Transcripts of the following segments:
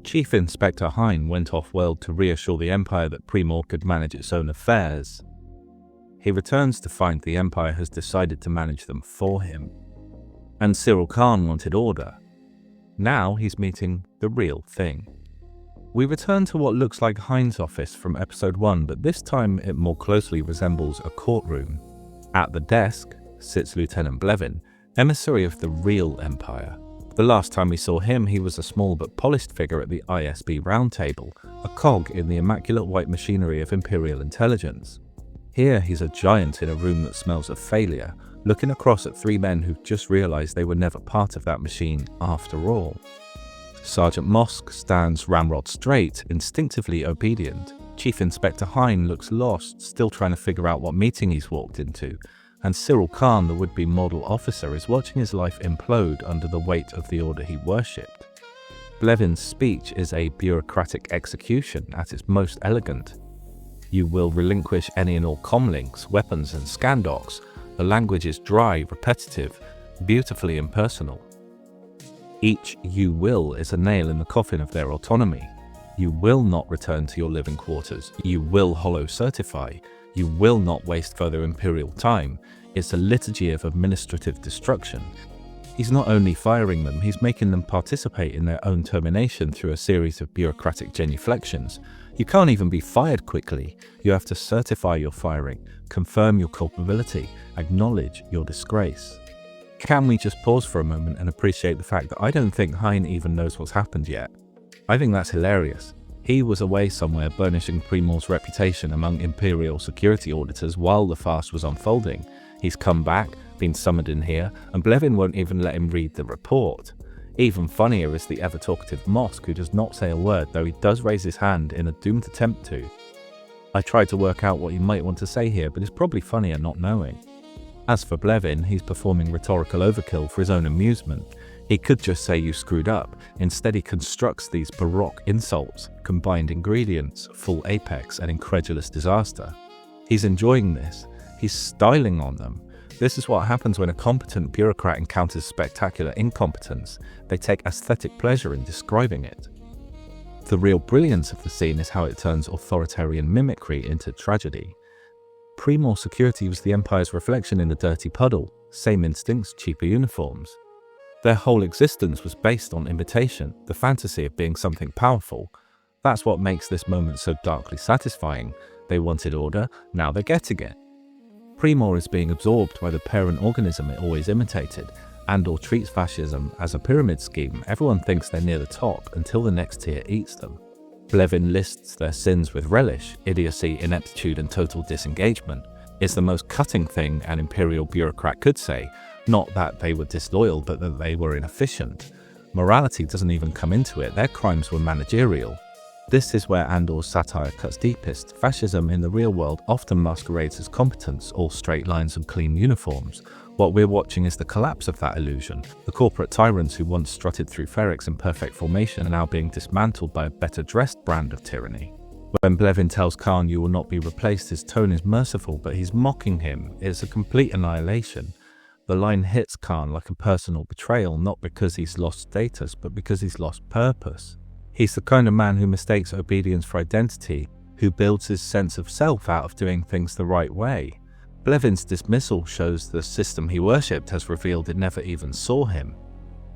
Chief Inspector Hyne went off-world to reassure the Empire that Pre-Mor could manage its own affairs. He returns to find the Empire has decided to manage them for him. And Syril Karn wanted order. Now he's meeting the real thing. We return to what looks like Hyne's office from episode 1, but this time it more closely resembles a courtroom. At the desk sits Lieutenant Blevin, emissary of the real Empire. The last time we saw him, he was a small but polished figure at the ISB roundtable, a cog in the immaculate white machinery of Imperial intelligence. Here he's a giant in a room that smells of failure, looking across at three men who've just realised they were never part of that machine after all. Sergeant Mosk stands ramrod straight, instinctively obedient. Chief Inspector Hyne looks lost, still trying to figure out what meeting he's walked into. And Syril Karn, the would-be model officer, is watching his life implode under the weight of the order he worshipped. Blevin's speech is a bureaucratic execution at its most elegant. You will relinquish any and all comlinks, weapons and scandocs. The language is dry, repetitive, beautifully impersonal. Each "you will" is a nail in the coffin of their autonomy. You will not return to your living quarters. You will holo-certify. You will not waste further Imperial time. It's a liturgy of administrative destruction. He's not only firing them, he's making them participate in their own termination through a series of bureaucratic genuflections. You can't even be fired quickly. You have to certify your firing, confirm your culpability, acknowledge your disgrace. Can we just pause for a moment and appreciate the fact that I don't think Hyne even knows what's happened yet? I think that's hilarious. He was away somewhere burnishing Pre-Mor's reputation among Imperial security auditors while the farce was unfolding. He's come back, been summoned in here, and Blevin won't even let him read the report. Even funnier is the ever-talkative Mosk, who does not say a word, though he does raise his hand in a doomed attempt to. I tried to work out what he might want to say here, but it's probably funnier not knowing. As for Blevin, he's performing rhetorical overkill for his own amusement. He could just say you screwed up. Instead, he constructs these baroque insults, combined ingredients, full apex, and incredulous disaster. He's enjoying this. He's styling on them. This is what happens when a competent bureaucrat encounters spectacular incompetence. They take aesthetic pleasure in describing it. The real brilliance of the scene is how it turns authoritarian mimicry into tragedy. Pre-Mor Security was the Empire's reflection in the dirty puddle. Same instincts, cheaper uniforms. Their whole existence was based on imitation, the fantasy of being something powerful. That's what makes this moment so darkly satisfying. They wanted order, now they're getting it. Pre-Mor is being absorbed by the parent organism it always imitated. Andor treats fascism as a pyramid scheme. Everyone thinks they're near the top until the next tier eats them. Blevin lists their sins with relish. Idiocy, ineptitude and total disengagement is the most cutting thing an Imperial bureaucrat could say. Not that they were disloyal, but that they were inefficient. Morality doesn't even come into it. Their crimes were managerial. This is where Andor's satire cuts deepest. Fascism in the real world often masquerades as competence, all straight lines and clean uniforms. What we're watching is the collapse of that illusion. The corporate tyrants who once strutted through Ferrex in perfect formation are now being dismantled by a better-dressed brand of tyranny. When Blevin tells Karn you will not be replaced, his tone is merciful, but he's mocking him. It's a complete annihilation. The line hits Karn like a personal betrayal, not because he's lost status, but because he's lost purpose. He's the kind of man who mistakes obedience for identity, who builds his sense of self out of doing things the right way. Blevin's dismissal shows the system he worshipped has revealed it never even saw him.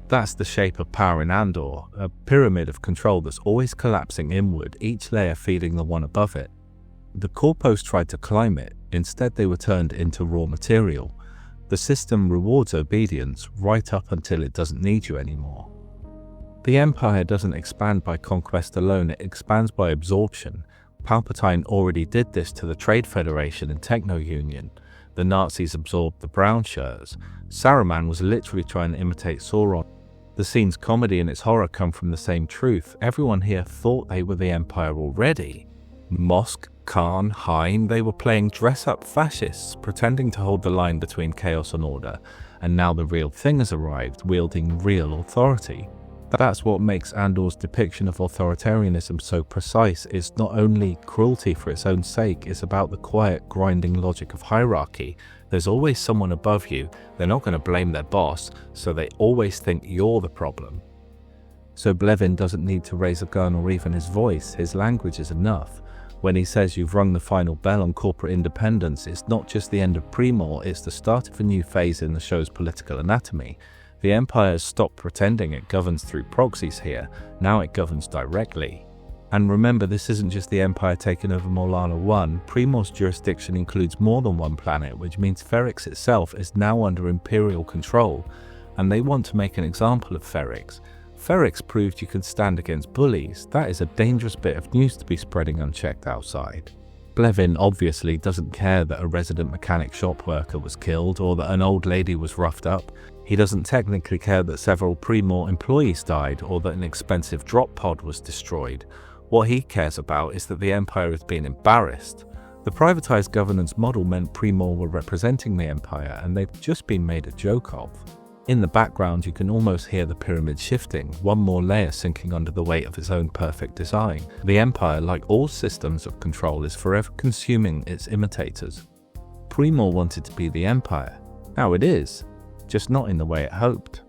That's the shape of power in Andor, a pyramid of control that's always collapsing inward, each layer feeding the one above it. The corpos tried to climb it, instead they were turned into raw material. The system rewards obedience right up until it doesn't need you anymore. The Empire doesn't expand by conquest alone, it expands by absorption. Palpatine already did this to the Trade Federation and Techno-Union. The Nazis absorbed the brown shirts. Saruman was literally trying to imitate Sauron. The scene's comedy and its horror come from the same truth. Everyone here thought they were the Empire already. Mosk, Karn, Hyne, they were playing dress-up fascists, pretending to hold the line between chaos and order. And now the real thing has arrived, wielding real authority. That's what makes Andor's depiction of authoritarianism so precise. It's not only cruelty for its own sake, it's about the quiet, grinding logic of hierarchy. There's always someone above you. They're not going to blame their boss, so they always think you're the problem. So Blevin doesn't need to raise a gun or even his voice, his language is enough. When he says you've rung the final bell on corporate independence, it's not just the end of Pre-Mor, it's the start of a new phase in the show's political anatomy. The Empire has stopped pretending it governs through proxies here, now it governs directly. And remember, this isn't just the Empire taking over Morlana 1, Pre-Mor's jurisdiction includes more than one planet, which means Ferrix itself is now under Imperial control, and they want to make an example of Ferrix. Ferrix proved you can stand against bullies. That is a dangerous bit of news to be spreading unchecked outside. Blevin obviously doesn't care that a resident mechanic shop worker was killed or that an old lady was roughed up. He doesn't technically care that several Pre-Mor employees died or that an expensive drop pod was destroyed. What he cares about is that the Empire is being embarrassed. The privatized governance model meant Pre-Mor were representing the Empire and they've just been made a joke of. In the background, you can almost hear the pyramid shifting, one more layer sinking under the weight of its own perfect design. The Empire, like all systems of control, is forever consuming its imitators. Pre-Mor wanted to be the Empire. Now it is, just not in the way it hoped.